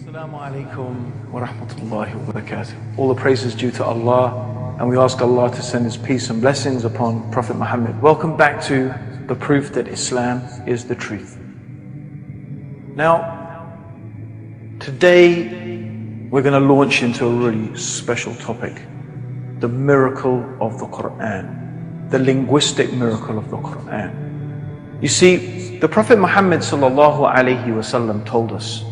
Assalamu alaikum wa rahmatullahi wa barakatuh. All the praise is due to Allah, and we ask Allah to send His peace and blessings upon Prophet Muhammad. Welcome back to the proof that Islam is the truth. Now, today we're going to launch into a really special topic, the miracle of the Quran, the linguistic miracle of the Quran. You see, the Prophet Muhammad sallallahu alaihi wasallam told us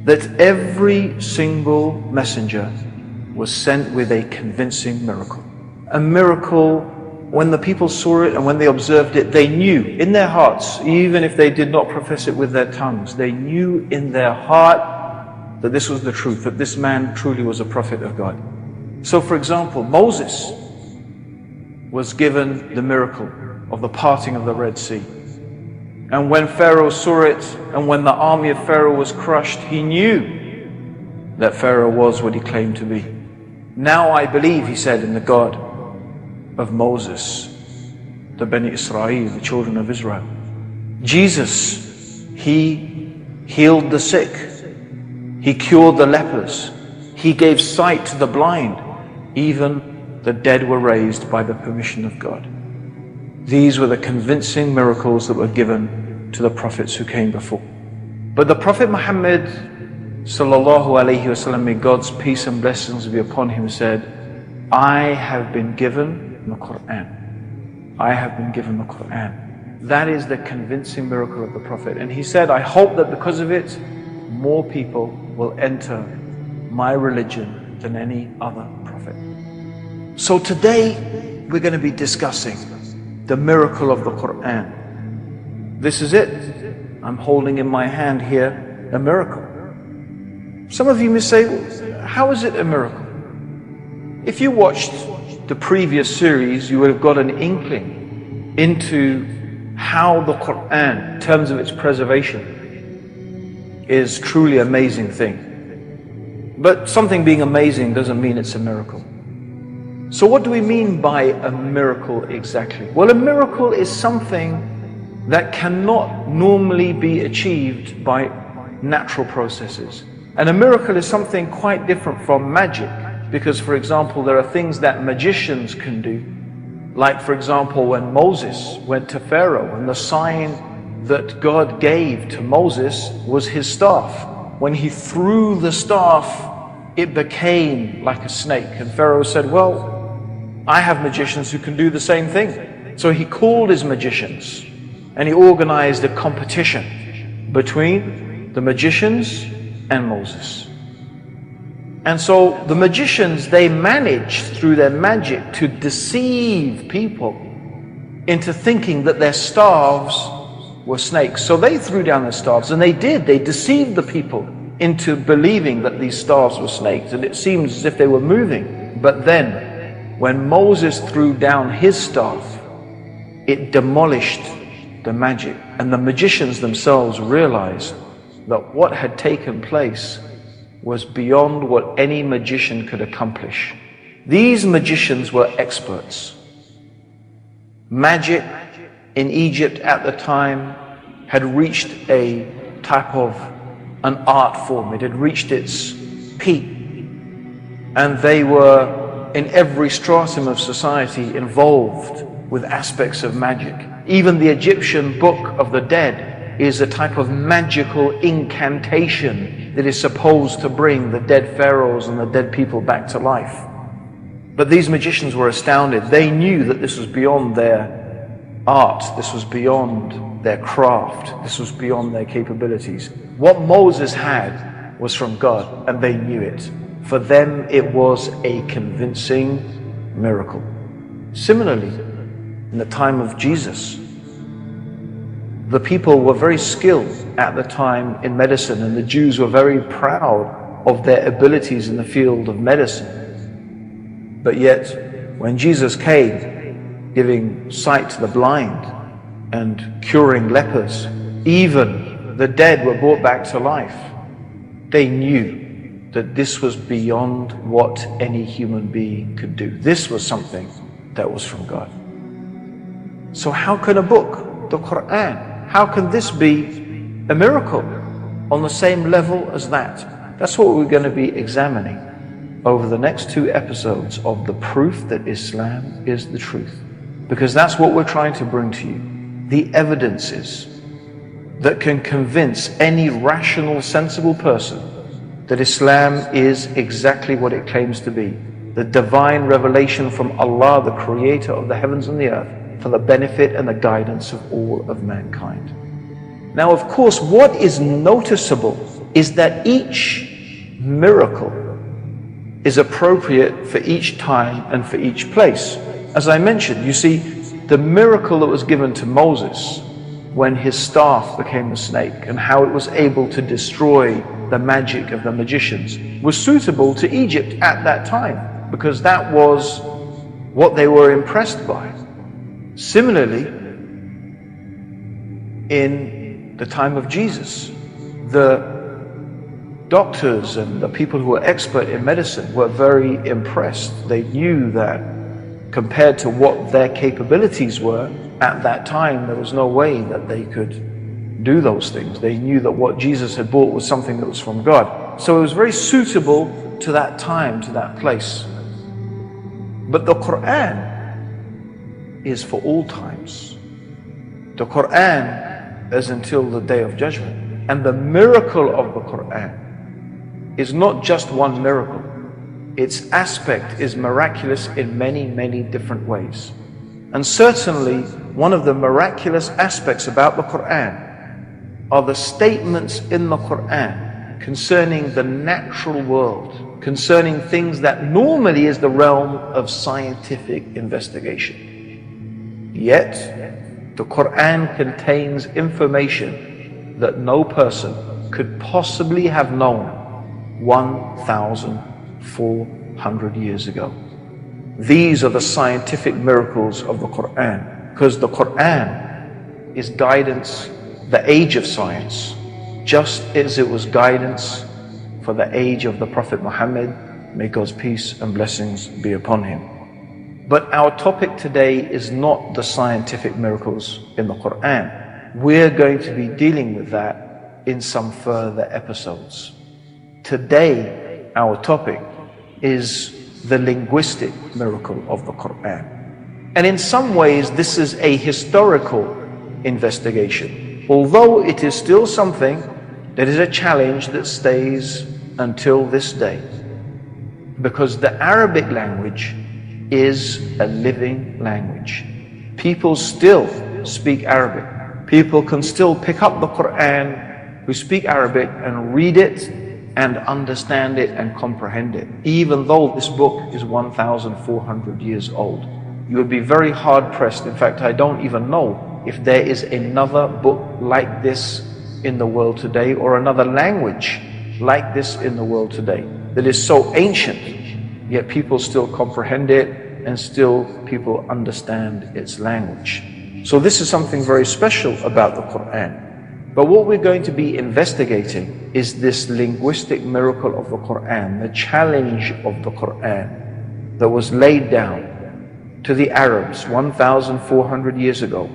that every single messenger was sent with a convincing miracle. A miracle, when the people saw it and when they observed it, they knew in their hearts, even if they did not profess it with their tongues, they knew in their heart that this was the truth, that this man truly was a prophet of God. So for example, Moses was given the miracle of the parting of the Red Sea. And when Pharaoh saw it, and when the army of Pharaoh was crushed, he knew that Pharaoh was what he claimed to be. Now I believe, he said, in the God of Moses, the Bani Israel, the children of Israel. Jesus, he healed the sick. He cured the lepers. He gave sight to the blind. Even the dead were raised by the permission of God. These were the convincing miracles that were given to the prophets who came before. But the Prophet Muhammad sallallahu alaihi wasallam, may God's peace and blessings be upon him, said, I have been given the Quran. I have been given the Quran. That is the convincing miracle of the Prophet. And he said, I hope that because of it, more people will enter my religion than any other prophet. So today we're going to be discussing the miracle of the Quran. This is it. I'm holding in my hand here a miracle. Some of you may say, well, how is it a miracle? If you watched the previous series, you would have got an inkling into how the Quran, in terms of its preservation, is truly an amazing thing. But something being amazing doesn't mean it's a miracle. So what do we mean by a miracle exactly? Well, a miracle is something that cannot normally be achieved by natural processes. And a miracle is something quite different from magic, because, for example, there are things that magicians can do. Like, for example, when Moses went to Pharaoh, and the sign that God gave to Moses was his staff. When he threw the staff, it became like a snake. And Pharaoh said, well, I have magicians who can do the same thing. So he called his magicians and he organized a competition between the magicians and Moses. And so the magicians, they managed through their magic to deceive people into thinking that their staffs were snakes. So they threw down their staffs, and they did. They deceived the people into believing that these staffs were snakes, and it seemed as if they were moving. But then, when Moses threw down his staff, it demolished the magic, and the magicians themselves realized that what had taken place was beyond what any magician could accomplish. These magicians were experts. Magic in Egypt at the time had reached a type of an art form. It had reached its peak, and they were in every stratum of society involved with aspects of magic. Even the Egyptian Book of the Dead is a type of magical incantation that is supposed to bring the dead pharaohs and the dead people back to life. But these magicians were astounded. They knew that this was beyond their art, this was beyond their craft, this was beyond their capabilities. What Moses had was from God, and they knew it. For them, it was a convincing miracle. Similarly, in the time of Jesus, the people were very skilled at the time in medicine, and the Jews were very proud of their abilities in the field of medicine. But yet, when Jesus came, giving sight to the blind and curing lepers, even the dead were brought back to life, they knew that this was beyond what any human being could do. This was something that was from God. So how can a book, the Quran, how can this be a miracle on the same level as that? That's what we're going to be examining over the next 2 episodes of the proof that Islam is the truth. Because that's what we're trying to bring to you. The evidences that can convince any rational, sensible person that Islam is exactly what it claims to be. The divine revelation from Allah, the creator of the heavens and the earth, for the benefit and the guidance of all of mankind. Now, of course, what is noticeable is that each miracle is appropriate for each time and for each place. As I mentioned, you see, the miracle that was given to Moses when his staff became a snake and how it was able to destroy the magic of the magicians was suitable to Egypt at that time, because that was what they were impressed by. Similarly, in the time of Jesus, the doctors and the people who were expert in medicine were very impressed. They knew that compared to what their capabilities were at that time, there was no way that they could do those things. They knew that what Jesus had brought was something that was from God. So it was very suitable to that time, to that place. But the Quran is for all times. The Quran is until the Day of Judgment. And the miracle of the Quran is not just one miracle. Its aspect is miraculous in many, many different ways. And certainly, one of the miraculous aspects about the Quran are the statements in the Quran concerning the natural world, concerning things that normally is the realm of scientific investigation. Yet, the Quran contains information that no person could possibly have known 1,400 years ago. These are the scientific miracles of the Quran, because the Quran is guidance, the age of science, just as it was guidance for the age of the Prophet Muhammad, may God's peace and blessings be upon him. But our topic today is not the scientific miracles in the Quran. We're going to be dealing with that in some further episodes. Today, our topic is the linguistic miracle of the Quran. And in some ways, this is a historical investigation, although it is still something that is a challenge that stays until this day, because the Arabic language is a living language. People still speak Arabic. People can still pick up the Quran who speak Arabic and read it and understand it and comprehend it, even though this book is 1,400 years old. You would be very hard pressed. In fact, I don't even know if there is another book like this in the world today, or another language like this in the world today, that is so ancient, yet people still comprehend it and still people understand its language. So this is something very special about the Quran. But what we're going to be investigating is this linguistic miracle of the Quran, the challenge of the Quran that was laid down to the Arabs 1,400 years ago.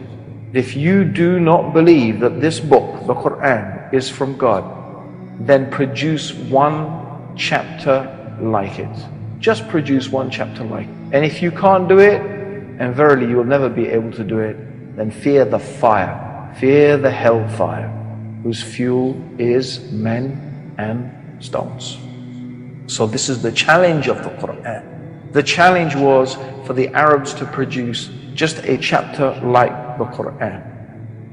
If you do not believe that this book, the Quran, is from God, then produce one chapter like it. Just produce one chapter like it. And if you can't do it, and verily you will never be able to do it, then fear the fire. Fear the hellfire, whose fuel is men and stones. So this is the challenge of the Quran. The challenge was for the Arabs to produce just a chapter like the Quran.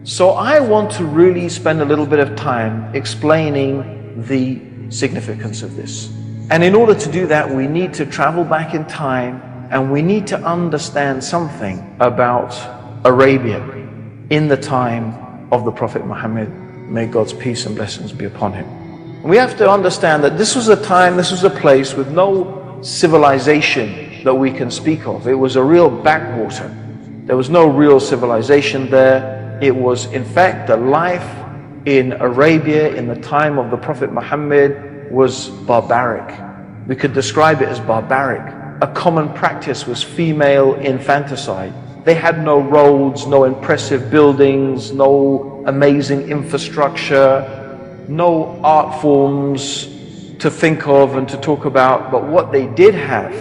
So I want to really spend a little bit of time explaining the significance of this. And in order to do that, we need to travel back in time, and we need to understand something about Arabia in the time of the Prophet Muhammad, may God's peace and blessings be upon him. We have to understand that this was a time, this was a place with no civilization that we can speak of. It was a real backwater. There was no real civilization there. It was, in fact, the life in Arabia in the time of the Prophet Muhammad was barbaric. We could describe it as barbaric. A common practice was female infanticide. They had no roads, no impressive buildings, no amazing infrastructure, no art forms, to think of and to talk about, but what they did have,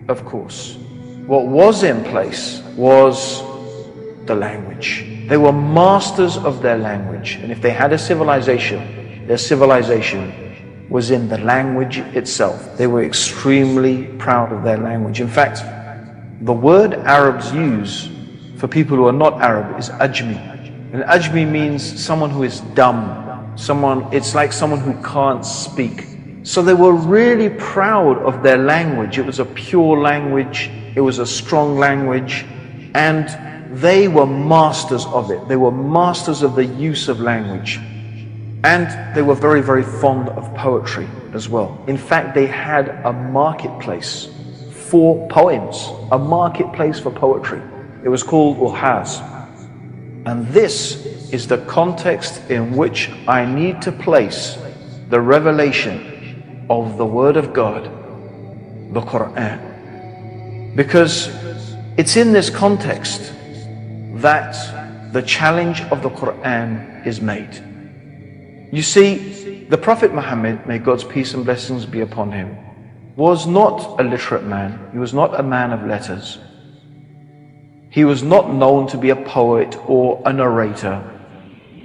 of course, what was in place was the language. They were masters of their language, and if they had a civilization, their civilization was in the language itself. They were extremely proud of their language. In fact, the word Arabs use for people who are not Arab is ajmi. And ajmi means someone who is dumb. It's like someone who can't speak. So they were really proud of their language. It was a pure language. It was a strong language. And they were masters of it. They were masters of the use of language. And they were very, very fond of poetry as well. In fact, they had a marketplace for poems, a marketplace for poetry. It was called Uhaz. And this is the context in which I need to place the revelation of the Word of God, the Quran. Because it's in this context that the challenge of the Quran is made. You see, the Prophet Muhammad, may God's peace and blessings be upon him, was not a literate man. He was not a man of letters. He was not known to be a poet or a narrator.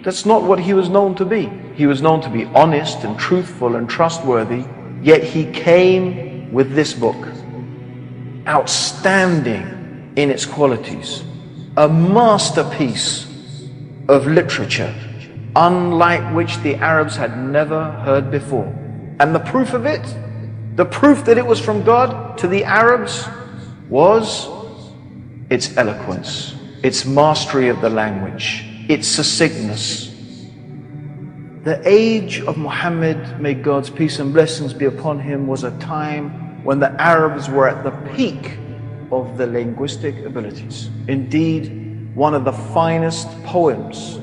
That's not what he was known to be. He was known to be honest and truthful and trustworthy, yet he came with this book, outstanding in its qualities, a masterpiece of literature, unlike which the Arabs had never heard before. And the proof of it, the proof that it was from God to the Arabs, was its eloquence, its mastery of the language, its succinctness. The age of Muhammad, may God's peace and blessings be upon him, was a time when the Arabs were at the peak of their linguistic abilities. Indeed, one of the finest poems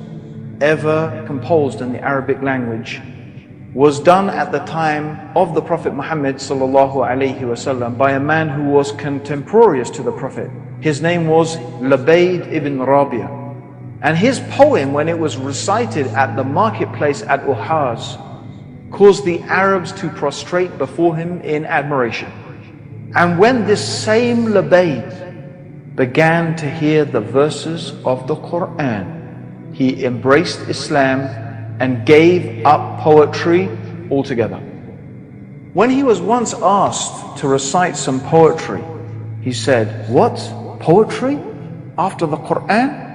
ever composed in the Arabic language was done at the time of the Prophet Muhammad sallallahu alaihi wasallam by a man who was contemporaneous to the Prophet. His name was Labayd ibn Rabia. And his poem, when it was recited at the marketplace at Uhaz, caused the Arabs to prostrate before him in admiration. And when this same Labayd began to hear the verses of the Quran, he embraced Islam and gave up poetry altogether. When he was once asked to recite some poetry, he said, "What? Poetry after the Quran?"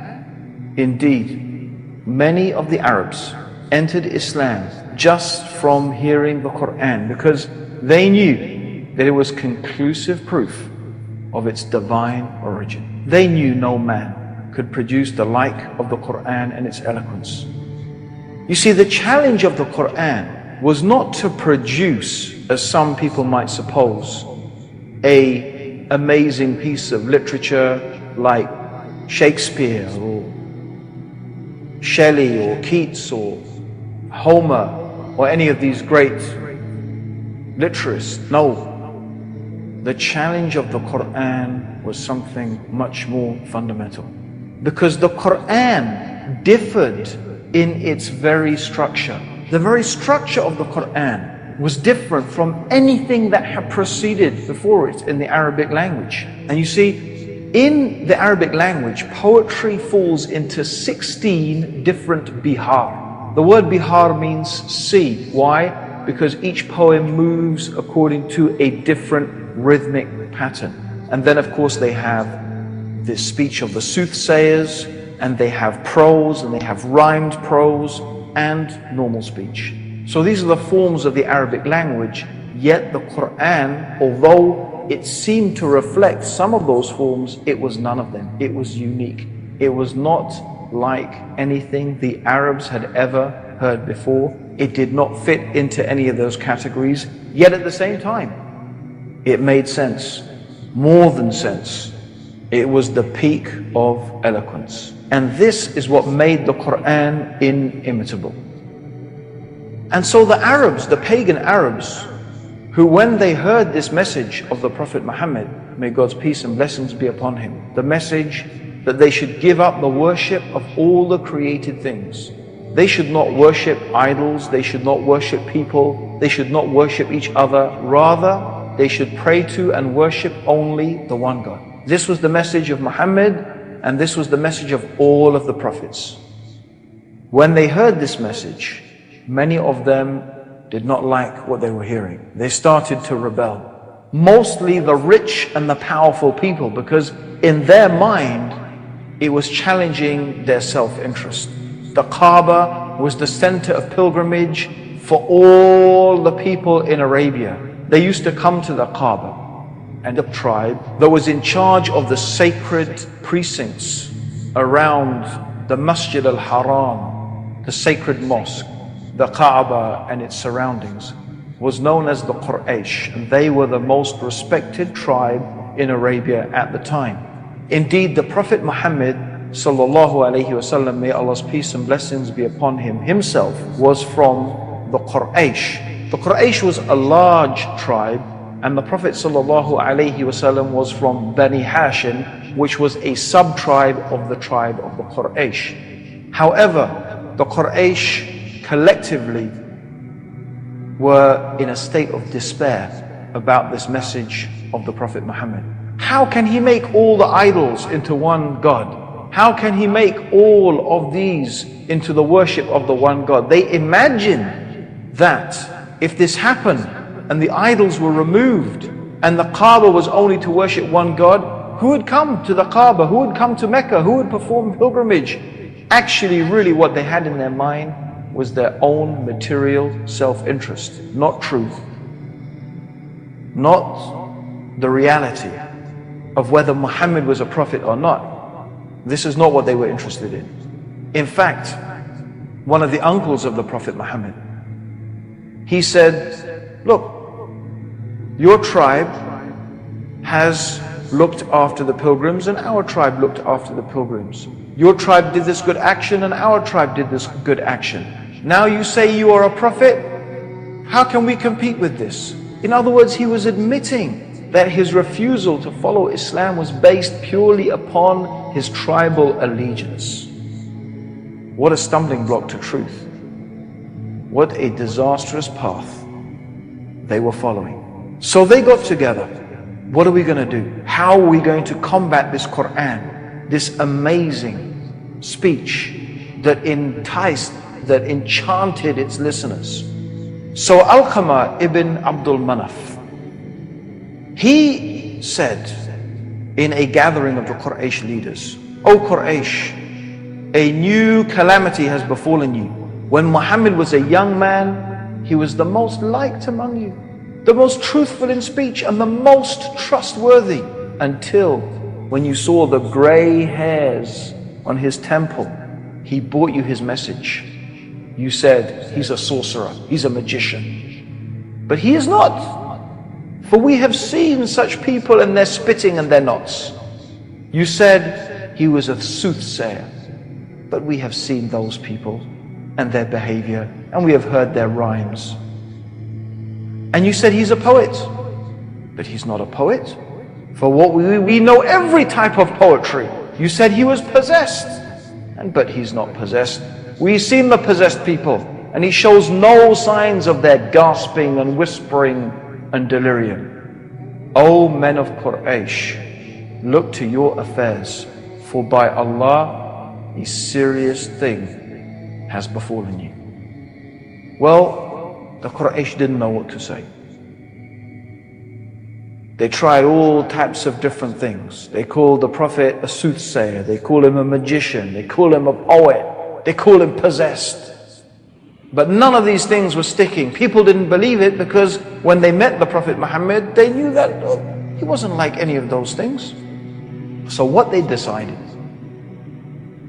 Indeed, many of the Arabs entered Islam just from hearing the Quran, because they knew that it was conclusive proof of its divine origin. They knew no man could produce the like of the Quran and its eloquence. You see, the challenge of the Quran was not to produce, as some people might suppose, an amazing piece of literature like Shakespeare or Shelley or Keats or Homer or any of these great literaries. No. The challenge of the Quran was something much more fundamental, because the Quran differed in its very structure. The very structure of the Quran was different from anything that had preceded before it in the Arabic language. And you see, in the Arabic language, poetry falls into 16 different bihar. The word bihar means sea. Why? Because each poem moves according to a different rhythmic pattern. And then of course they have the speech of the soothsayers, and they have prose, and they have rhymed prose, and normal speech. So these are the forms of the Arabic language, yet the Quran, although it seemed to reflect some of those forms, it was none of them. It was unique. It was not like anything the Arabs had ever heard before. It did not fit into any of those categories, yet at the same time, it made sense, more than sense. It was the peak of eloquence. And this is what made the Quran inimitable. And so the Arabs, the pagan Arabs, who when they heard this message of the Prophet Muhammad, may God's peace and blessings be upon him, the message that they should give up the worship of all the created things, they should not worship idols, they should not worship people, they should not worship each other. Rather, they should pray to and worship only the one God. This was the message of Muhammad, and this was the message of all of the prophets. When they heard this message, many of them did not like what they were hearing. They started to rebel. Mostly the rich and the powerful people, because in their mind, it was challenging their self-interest. The Kaaba was the center of pilgrimage for all the people in Arabia. They used to come to the Kaaba, and the tribe that was in charge of the sacred precincts around the Masjid al-Haram, the sacred mosque, the Kaaba and its surroundings, was known as the Quraysh, and they were the most respected tribe in Arabia at the time. Indeed, the Prophet Muhammad sallallahu alaihi wasallam, may Allah's peace and blessings be upon him, himself was from the Quraysh. The Quraysh was a large tribe, and the Prophet sallallahu alaihi wasallam was from Bani Hashim, which was a sub-tribe of the tribe of the Quraysh. However, the Quraysh collectively were in a state of despair about this message of the Prophet Muhammad. How can he make all the idols into one God? How can he make all of these into the worship of the one God? They imagined that if this happened and the idols were removed and the Kaaba was only to worship one God, who would come to the Kaaba? Who would come to Mecca? Who would perform pilgrimage? Actually, really what they had in their mind was their own material self-interest, not truth, not the reality of whether Muhammad was a prophet or not. This is not what they were interested in. In fact, one of the uncles of the Prophet Muhammad, he said, look, your tribe has looked after the pilgrims and our tribe looked after the pilgrims. Your tribe did this good action and our tribe did this good action. Now you say you are a prophet? How can we compete with this? In other words, he was admitting that his refusal to follow Islam was based purely upon his tribal allegiance. What a stumbling block to truth. What a disastrous path they were following. So they got together. What are we going to do? How are we going to combat this Quran, this amazing speech that enticed, that enchanted its listeners? So Alqamah ibn Abdul Manaf, he said in a gathering of the Quraysh leaders, O Quraysh, a new calamity has befallen you. When Muhammad was a young man, he was the most liked among you, the most truthful in speech and the most trustworthy, until when you saw the gray hairs on his temple, he brought you his message. You said, he's a sorcerer, he's a magician. But he is not. For we have seen such people and their spitting and their knots. You said he was a soothsayer, but we have seen those people and their behavior, and we have heard their rhymes. And you said he's a poet, but he's not a poet. For what we know every type of poetry. You said he was possessed, but he's not possessed. We've seen the possessed people, and he shows no signs of their gasping and whispering and delirium. O men of Quraysh, look to your affairs, for by Allah a serious thing has befallen you. Well, the Quraysh didn't know what to say. They tried all types of different things. They called the Prophet a soothsayer, they called him a magician, they called him a poet, they called him possessed. But none of these things were sticking. People didn't believe it, because when they met the Prophet Muhammad, they knew that he wasn't like any of those things. So what they decided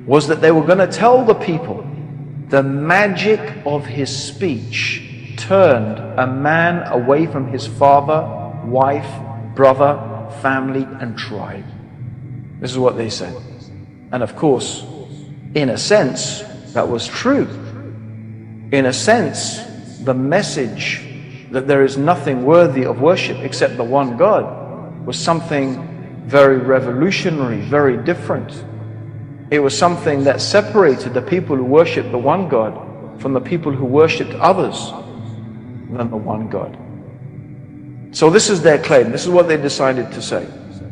was that they were going to tell the people the magic of his speech turned a man away from his father, wife, brother, family, and tribe. This is what they said. And of course, in a sense, that was true. In a sense, the message that there is nothing worthy of worship except the one God was something very revolutionary, very different. It was something that separated the people who worshipped the one God from the people who worshipped others than the one God. So this is their claim. This is what they decided to say.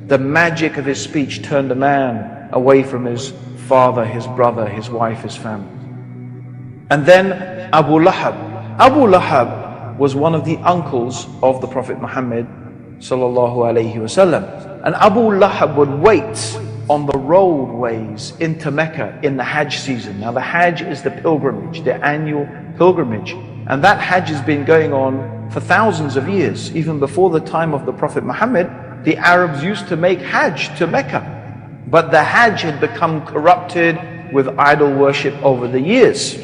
The magic of his speech turned a man away from his father, his brother, his wife, his family. And then Abu Lahab. Abu Lahab was one of the uncles of the Prophet Muhammad sallallahu alaihi wasallam. And Abu Lahab would wait on the roadways into Mecca in the Hajj season. Now the Hajj is the pilgrimage, the annual pilgrimage. And that Hajj has been going on for thousands of years. Even before the time of the Prophet Muhammad, the Arabs used to make Hajj to Mecca. But the Hajj had become corrupted with idol worship over the years.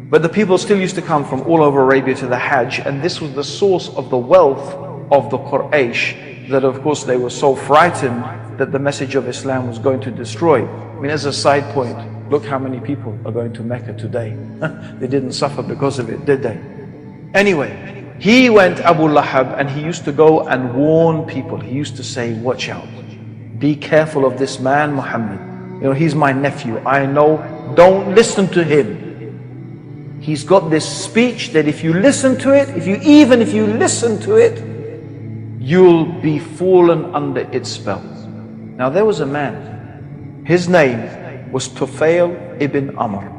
But the people still used to come from all over Arabia to the Hajj, and this was the source of the wealth of the Quraysh, that of course they were so frightened that the message of Islam was going to destroy. I mean, as a side point, look how many people are going to Mecca today. They didn't suffer because of it, did they? Anyway, he went, Abu Lahab, and he used to go and warn people. He used to say, watch out, be careful of this man Muhammad. You know, he's my nephew, I know, don't listen to him. He's got this speech that if you listen to it, even if you listen to it, you'll be fallen under its spell. Now there was a man, his name was Tufail ibn Amr.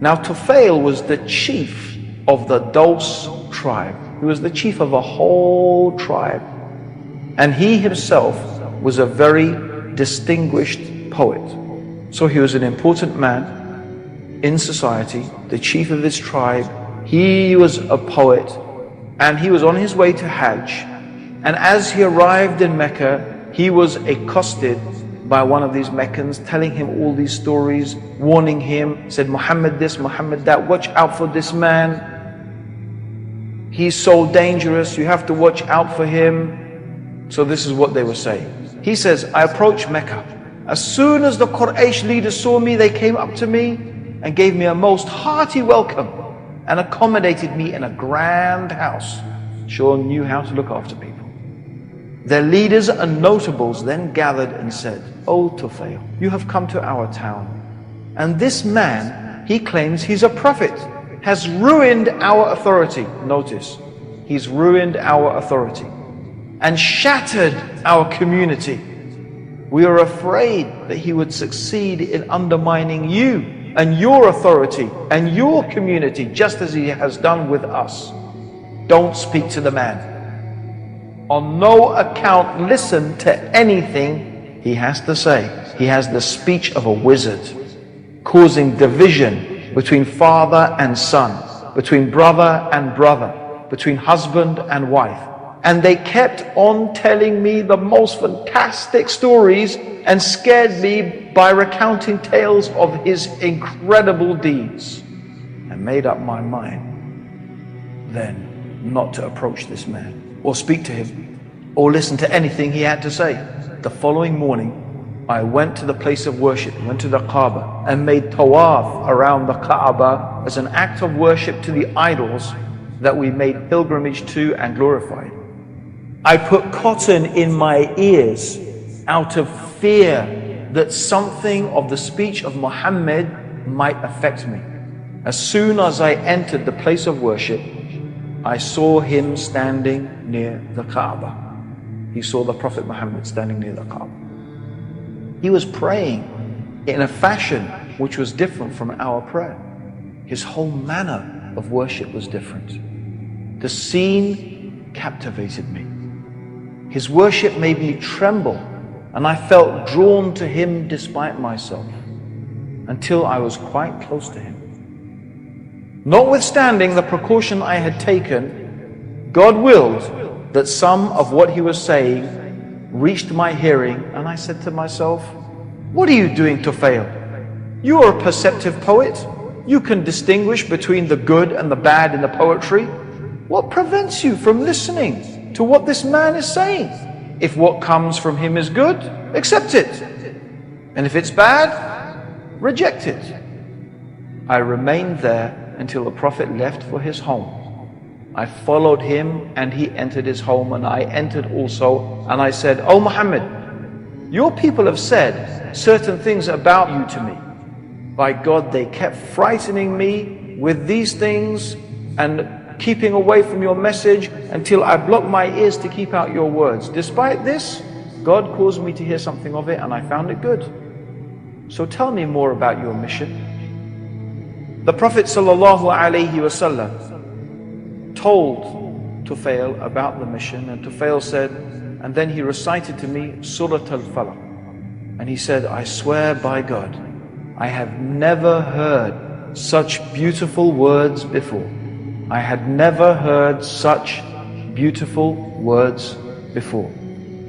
Now Tufail was the chief of the Daws tribe. He was the chief of a whole tribe. And he himself was a very distinguished poet. So he was an important man in society, the chief of this tribe. He was a poet, and he was on his way to Hajj. And as he arrived in Mecca, he was accosted by one of these Meccans, telling him all these stories, warning him, said, Muhammad this, Muhammad that, watch out for this man. He's so dangerous, you have to watch out for him. So this is what they were saying. He says, I approached Mecca. As soon as the Quraysh leaders saw me, they came up to me and gave me a most hearty welcome and accommodated me in a grand house. Sure knew how to look after people. Their leaders and notables then gathered and said, O Tufail, you have come to our town, and this man, he claims he's a prophet, has ruined our authority. Notice, he's ruined our authority and shattered our community. We are afraid that he would succeed in undermining you and your authority and your community, just as he has done with us. Don't speak to the man. On no account listen to anything he has to say. He has the speech of a wizard, causing division between father and son, between brother and brother, between husband and wife. And they kept on telling me the most fantastic stories and scared me by recounting tales of his incredible deeds. I made up my mind then not to approach this man or speak to him or listen to anything he had to say. The following morning, I went to the place of worship, went to the Kaaba and made tawaf around the Kaaba as an act of worship to the idols that we made pilgrimage to and glorified. I put cotton in my ears out of fear that something of the speech of Muhammad might affect me. As soon as I entered the place of worship, I saw him standing near the Kaaba. He saw the Prophet Muhammad standing near the Kaaba. He was praying in a fashion which was different from our prayer. His whole manner of worship was different. The scene captivated me. His worship made me tremble, and I felt drawn to him despite myself, until I was quite close to him. Notwithstanding the precaution I had taken, God willed that some of what he was saying reached my hearing, and I said to myself, what are you doing, Tufail? You are a perceptive poet. You can distinguish between the good and the bad in the poetry. What prevents you from listening to what this man is saying? If what comes from him is good, accept it. And if it's bad, reject it. I remained there until the Prophet left for his home. I followed him and he entered his home, and I entered also, and I said, "O Muhammad, Your people have said certain things about you to me. By God, they kept frightening me with these things and keeping away from your message until I blocked my ears to keep out your words. Despite this, God caused me to hear something of it and I found it good. So tell me more about your mission. The Prophet ﷺ told Tufail about the mission, and Tufail said, and then he recited to me Surah Al-Falaq. And he said, I swear by God, I have never heard such beautiful words before. I had never heard such beautiful words before.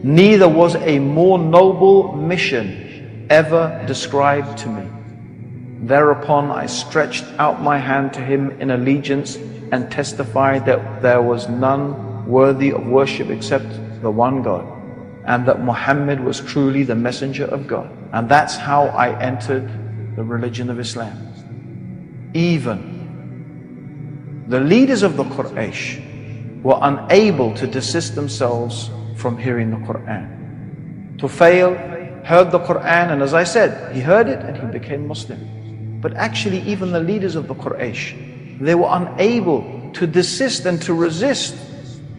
Neither was a more noble mission ever described to me. Thereupon I stretched out my hand to him in allegiance and testified that there was none worthy of worship except the one God, and that Muhammad was truly the messenger of God. And that's how I entered the religion of Islam. Even the leaders of the Quraysh were unable to desist themselves from hearing the Quran. Tufail heard the Quran, and as I said, he heard it and he became Muslim. But actually even the leaders of the Quraysh, they were unable to desist and to resist.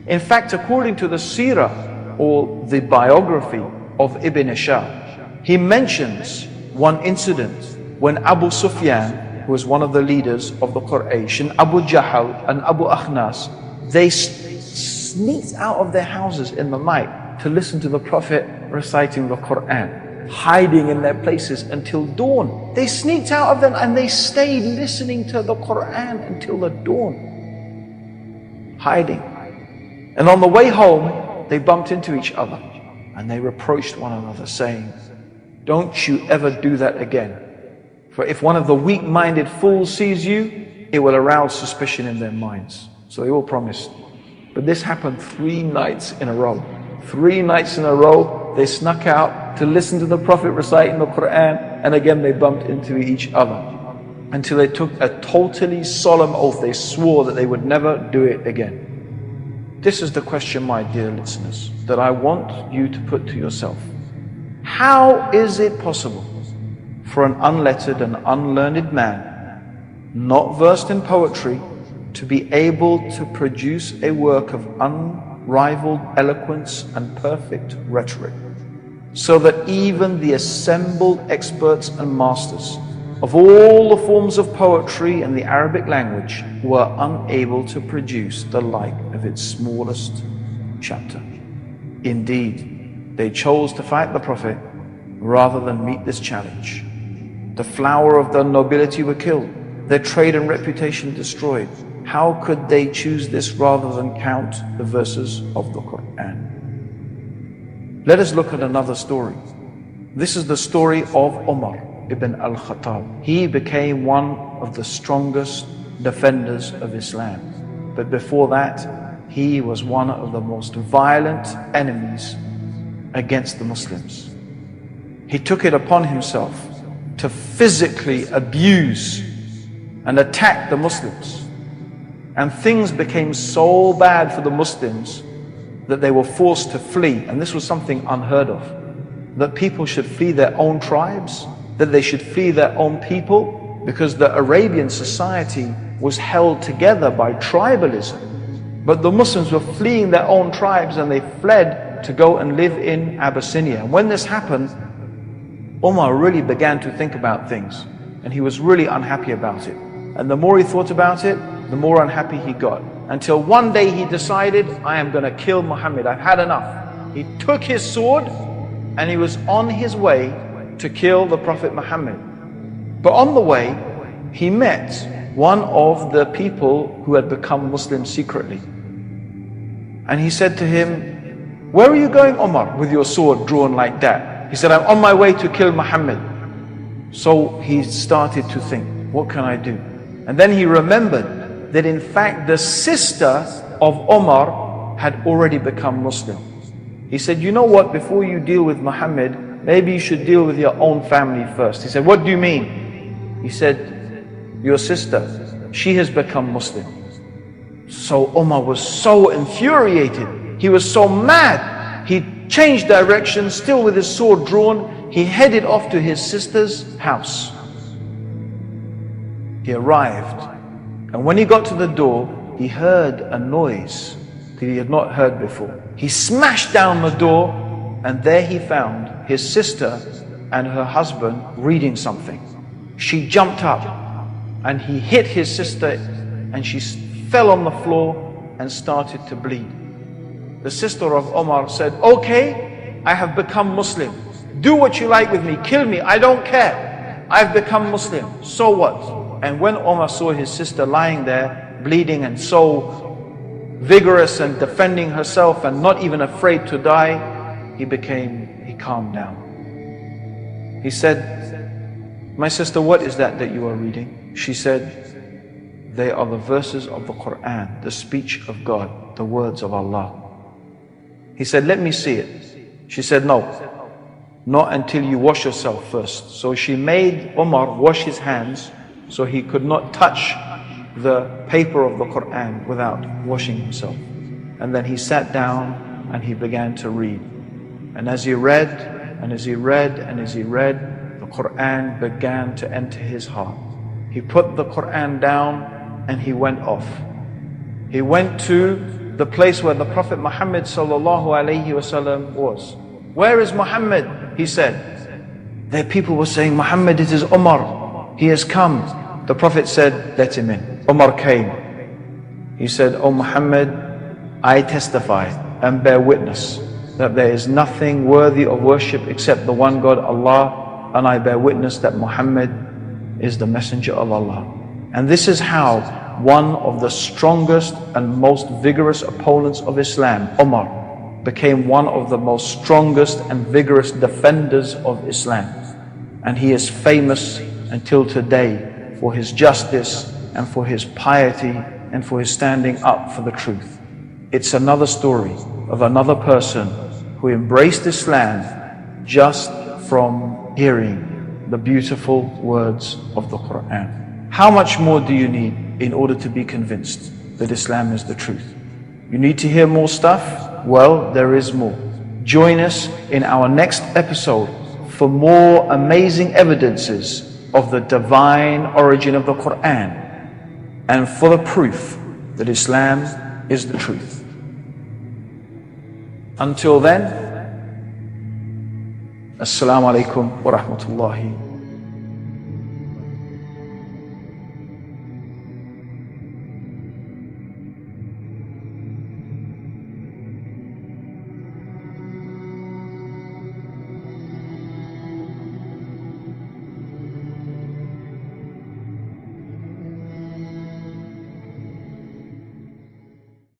In fact, according to the seerah or the biography of Ibn Ishaq, he mentions one incident when Abu Sufyan, who was one of the leaders of the Quraysh, and Abu Jahl and Abu Akhnas, they sneaked out of their houses in the night to listen to the Prophet reciting the Quran, hiding in their places until dawn. They sneaked out of them and they stayed listening to the Quran until the dawn, hiding. And on the way home, they bumped into each other and they reproached one another, saying, don't you ever do that again. For if one of the weak-minded fools sees you, it will arouse suspicion in their minds. So they all promised. But this happened 3 nights in a row. 3 nights in a row, they snuck out to listen to the Prophet reciting the Quran, and again they bumped into each other until they took a totally solemn oath. They swore that they would never do it again. This is the question, my dear listeners, that I want you to put to yourself. How is it possible for an unlettered and unlearned man, not versed in poetry, to be able to produce a work of unrivaled eloquence and perfect rhetoric, so that even the assembled experts and masters of all the forms of poetry and the Arabic language were unable to produce the like of its smallest chapter? Indeed, they chose to fight the Prophet rather than meet this challenge. The flower of the nobility were killed, their trade and reputation destroyed. How could they choose this rather than count the verses of the Quran? Let us look at another story. This is the story of Omar ibn al-Khattab. He became one of the strongest defenders of Islam. But before that, he was one of the most violent enemies against the Muslims. He took it upon himself to physically abuse and attack the Muslims. And things became so bad for the Muslims that they were forced to flee. And this was something unheard of, that people should flee their own tribes, that they should flee their own people, because the Arabian society was held together by tribalism. But the Muslims were fleeing their own tribes and they fled to go and live in Abyssinia. And when this happened, Omar really began to think about things, and he was really unhappy about it. And the more he thought about it, the more unhappy he got. Until one day he decided, I am going to kill Muhammad. I've had enough. He took his sword and he was on his way to kill the Prophet Muhammad. But on the way, he met one of the people who had become Muslim secretly. And he said to him, where are you going, Omar, with your sword drawn like that? He said, I'm on my way to kill Muhammad. So he started to think, what can I do? And then he remembered that in fact the sister of Omar had already become Muslim. He said, you know what, before you deal with Muhammad, maybe you should deal with your own family first. He said, what do you mean? He said, your sister, she has become Muslim. So Omar was so infuriated. He was so mad. He changed direction, still with his sword drawn. He headed off to his sister's house. He arrived, and when he got to the door, he heard a noise that he had not heard before. He smashed down the door, and there he found his sister and her husband reading something. She jumped up, and he hit his sister, and she fell on the floor and started to bleed. The sister of Omar said, "Okay, I have become Muslim. Do what you like with me, kill me, I don't care. I've become Muslim, so what?" And when Omar saw his sister lying there, bleeding and so vigorous and defending herself and not even afraid to die, he calmed down. He said, "My sister, what is that you are reading?" She said, "They are the verses of the Quran, the speech of God, the words of Allah." He said, "Let me see it." She said, "No, not until you wash yourself first." So she made Omar wash his hands so he could not touch the paper of the Quran without washing himself. And then he sat down and he began to read. And as he read, and as he read, and as he read, the Quran began to enter his heart. He put the Quran down and he went off. He went to the place where the Prophet Muhammad sallallahu alaihi wasallam was. "Where is Muhammad?" he said. There people were saying, "Muhammad, it is Omar. He has come." The Prophet said, "Let him in." Omar came. He said, "O Muhammad, I testify and bear witness that there is nothing worthy of worship except the one God, Allah, and I bear witness that Muhammad is the messenger of Allah." And this is how one of the strongest and most vigorous opponents of Islam, Omar, became one of the most strongest and vigorous defenders of Islam. And he is famous until today for his justice and for his piety and for his standing up for the truth. It's another story of another person who embraced Islam just from hearing the beautiful words of the Quran. How much more do you need in order to be convinced that Islam is the truth? You need to hear more stuff? Well, there is more. Join us in our next episode for more amazing evidences of the divine origin of the Quran and for the proof that Islam is the truth. Until then, Assalamu alaikum wa rahmatullahi